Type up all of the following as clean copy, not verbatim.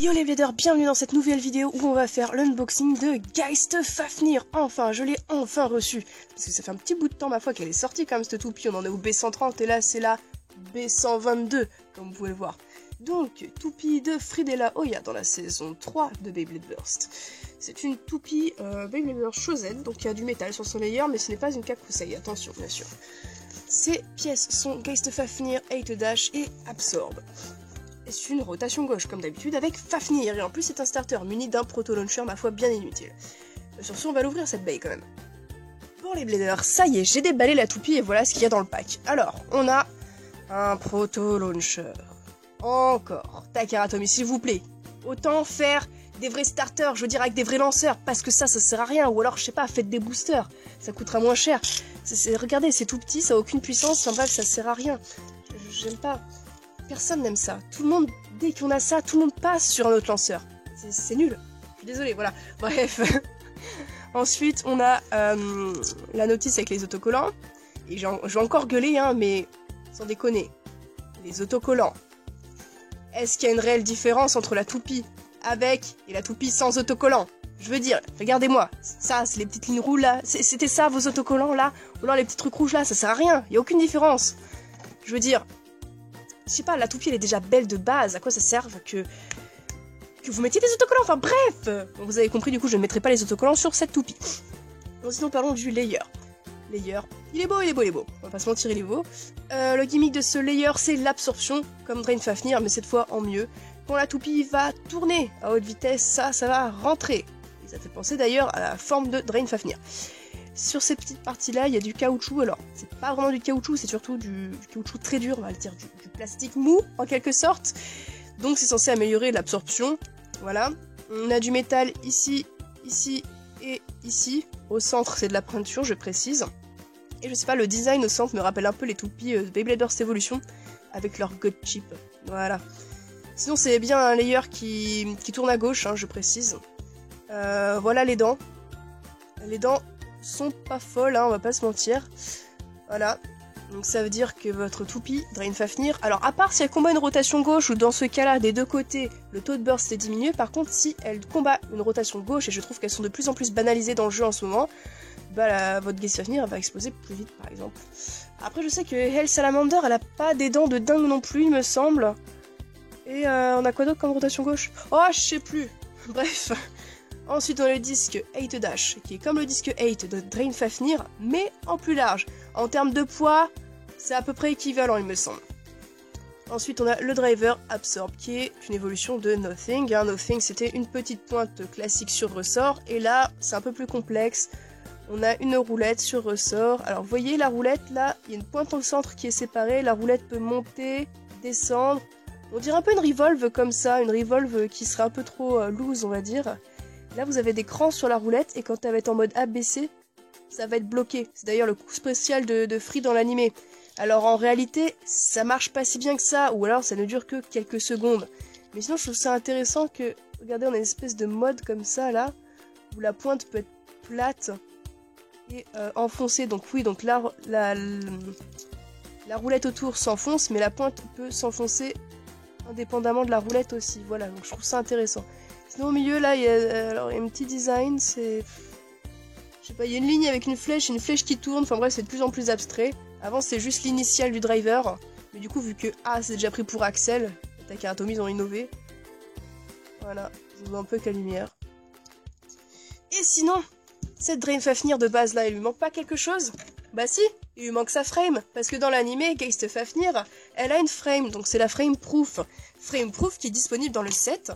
Yo les bladers, bienvenue dans cette nouvelle vidéo où on va faire l'unboxing de Geist Fafnir. Enfin, je l'ai enfin reçu. Parce que ça fait un petit bout de temps ma foi qu'elle est sortie quand même cette toupie. On en est au B130 et là c'est la B122 comme vous pouvez le voir. Donc, toupie de Fridella Oya dans la saison 3 de Beyblade Burst. C'est une toupie Beyblade Burst Chosen, donc il y a du métal sur son layer, mais ce n'est pas une kakusei, attention bien sûr. Ces pièces sont Geist Fafnir, 8 Dash et Absorb. Et c'est une rotation gauche comme d'habitude avec Fafnir, et en plus c'est un starter muni d'un proto-launcher ma foi bien inutile. Sur ce on va l'ouvrir cette baie quand même. Pour les bladers, ça y est, j'ai déballé la toupie et voilà ce qu'il y a dans le pack. Alors, on a un proto-launcher. Encore, Takaratomi s'il vous plaît. Autant faire des vrais starters, je veux dire avec des vrais lanceurs, parce que ça sert à rien, ou alors je sais pas, faites des boosters, ça coûtera moins cher. Regardez, c'est tout petit, ça a aucune puissance, enfin bref, ça sert à rien. J'aime pas. Personne n'aime ça. Tout le monde, dès qu'on a ça, tout le monde passe sur un autre lanceur. C'est nul. Je suis désolée, voilà. Bref. Ensuite, on a la notice avec les autocollants. Et je vais encore gueuler, hein, mais sans déconner. Les autocollants. Est-ce qu'il y a une réelle différence entre la toupie avec et la toupie sans autocollant? Je veux dire, regardez-moi. Ça, c'est les petites lignes rouges là. C'était ça, vos autocollants là? Ou alors les petits trucs rouges là, ça sert à rien. Il n'y a aucune différence. Je veux dire... Je sais pas, la toupie elle est déjà belle de base, à quoi ça sert que vous mettiez des autocollants, enfin bref. Bon, vous avez compris, du coup je ne mettrai pas les autocollants sur cette toupie. Donc sinon parlons du layer. Layer, il est beau, il est beau, il est beau. On va pas se mentir, il est beau. Le gimmick de ce layer c'est l'absorption, comme Drain Fafnir, mais cette fois en mieux. Quand la toupie va tourner à haute vitesse, ça va rentrer. Et ça fait penser d'ailleurs à la forme de Drain Fafnir. Sur ces petites parties-là, il y a du caoutchouc. Alors, c'est pas vraiment du caoutchouc, c'est surtout du caoutchouc très dur, on va le dire, du plastique mou, en quelque sorte. Donc, c'est censé améliorer l'absorption. Voilà. On a du métal ici, ici et ici. Au centre, c'est de la peinture, je précise. Et je sais pas, le design au centre me rappelle un peu les toupies Beyblade Burst Evolution, avec leur God Chip. Voilà. Sinon, c'est bien un layer qui tourne à gauche, hein, je précise. Voilà les dents. Les dents sont pas folles, hein, on va pas se mentir. Voilà. Donc ça veut dire que votre toupie, Drain Fafnir... Alors à part si elle combat une rotation gauche, ou dans ce cas-là, des deux côtés, le taux de burst est diminué. Par contre, si elle combat une rotation gauche, et je trouve qu'elles sont de plus en plus banalisées dans le jeu en ce moment, bah votre Geist Fafnir va exploser plus vite, par exemple. Après, je sais que Hell Salamander, elle a pas des dents de dingue non plus, il me semble. Et on a quoi d'autre comme rotation gauche? Oh, je sais plus. Bref... Ensuite, on a le disque 8 Dash, qui est comme le disque 8 de Drain Fafnir, mais en plus large. En termes de poids, c'est à peu près équivalent, il me semble. Ensuite, on a le driver Absorb, qui est une évolution de Nothing. Nothing, c'était une petite pointe classique sur ressort, et là, c'est un peu plus complexe. On a une roulette sur ressort. Alors, vous voyez, la roulette, là, il y a une pointe au centre qui est séparée. La roulette peut monter, descendre. On dirait un peu une revolve comme ça, une revolve qui serait un peu trop loose, on va dire. Là, vous avez des crans sur la roulette, et quand elle va être en mode ABC, ça va être bloqué. C'est d'ailleurs le coup spécial de Free dans l'animé. Alors, en réalité, ça marche pas si bien que ça, ou alors ça ne dure que quelques secondes. Mais sinon, je trouve ça intéressant que, regardez, on a une espèce de mode comme ça, là, où la pointe peut être plate et enfoncée. Donc oui, donc là, la roulette autour s'enfonce, mais la pointe peut s'enfoncer indépendamment de la roulette aussi. Voilà, donc je trouve ça intéressant. Sinon au milieu là il y a un petit design, c'est... Je sais pas, il y a une ligne avec une flèche qui tourne, enfin bref c'est de plus en plus abstrait. Avant c'est juste l'initiale du driver, mais du coup vu que A c'est déjà pris pour Axel, Takaratomi ils ont innové. Voilà, je vois un peu que la lumière. Et sinon, cette Drain Fafnir de base là, il lui manque pas quelque chose? Bah si, il lui manque sa frame, parce que dans l'animé, Geist Fafnir, elle a une frame, donc c'est la frame proof. Frame proof qui est disponible dans le set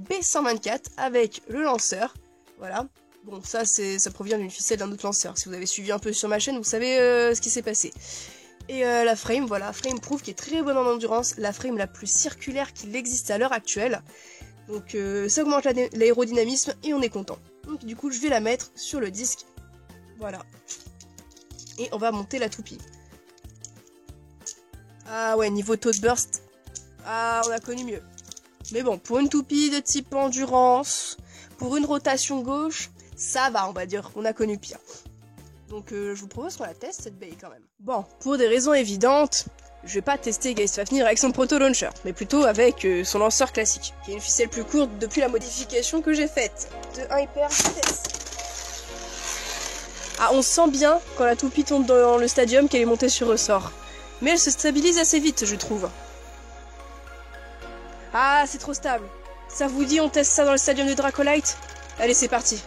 B124 avec le lanceur, voilà. Bon, ça provient d'une ficelle d'un autre lanceur. Si vous avez suivi un peu sur ma chaîne, vous savez ce qui s'est passé. Et la frame, voilà, frame proof qui est très bonne en endurance, la frame la plus circulaire qu'il existe à l'heure actuelle. Donc ça augmente l'aérodynamisme et on est content. Donc du coup, je vais la mettre sur le disque, voilà. Et on va monter la toupie. Ah ouais, niveau taux de burst, ah on a connu mieux. Mais bon, pour une toupie de type endurance, pour une rotation gauche, ça va, on va dire, on a connu pire. Donc je vous propose qu'on la teste cette baie quand même. Bon, pour des raisons évidentes, je vais pas tester Geist Fafnir avec son proto-launcher, mais plutôt avec son lanceur classique, qui est une ficelle plus courte depuis la modification que j'ai faite, de 1 hyper vitesse. Ah, on sent bien, quand la toupie tombe dans le stadium, qu'elle est montée sur ressort. Mais elle se stabilise assez vite, je trouve. Ah, c'est trop stable. Ça vous dit, on teste ça dans le stadium de Dracolite? Allez, c'est parti.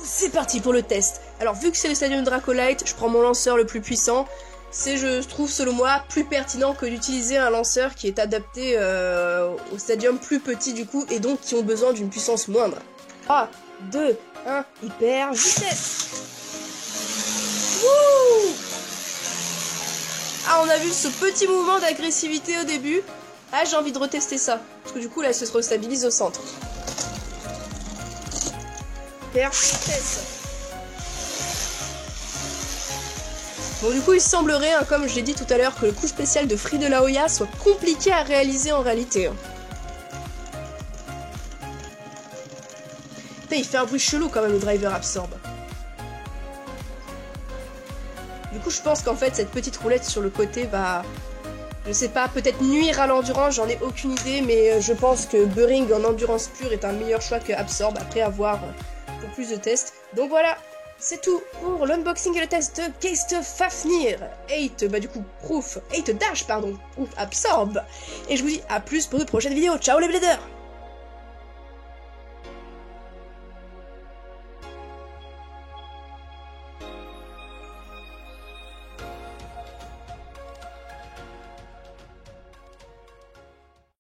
C'est parti pour le test. Alors, vu que c'est le stadium de Dracolite, je prends mon lanceur le plus puissant. C'est, je trouve, selon moi, plus pertinent que d'utiliser un lanceur qui est adapté au stadium plus petit, du coup, et donc qui ont besoin d'une puissance moindre. 3, 2, 1, hyper vitesse. Wouh! Ah, on a vu ce petit mouvement d'agressivité au début. Ah, j'ai envie de retester ça. Parce que du coup, là, elle se restabilise au centre. Hyper vitesse. Bon, du coup, il semblerait, hein, comme je l'ai dit tout à l'heure, que le coup spécial de Free de la Hoya soit compliqué à réaliser en réalité. Hein. Putain, il fait un bruit chelou quand même, le driver absorbe. Du coup, je pense qu'en fait, cette petite roulette sur le côté va, je sais pas, peut-être nuire à l'endurance, j'en ai aucune idée, mais je pense que Bearing en endurance pure est un meilleur choix que Absorb après avoir pour plus de tests. Donc voilà, c'est tout pour l'unboxing et le test de Geist Fafnir 8, bah du coup, Proof, 8 Dash, pardon, Proof Absorb. Et je vous dis à plus pour de prochaines vidéos. Ciao les bladers!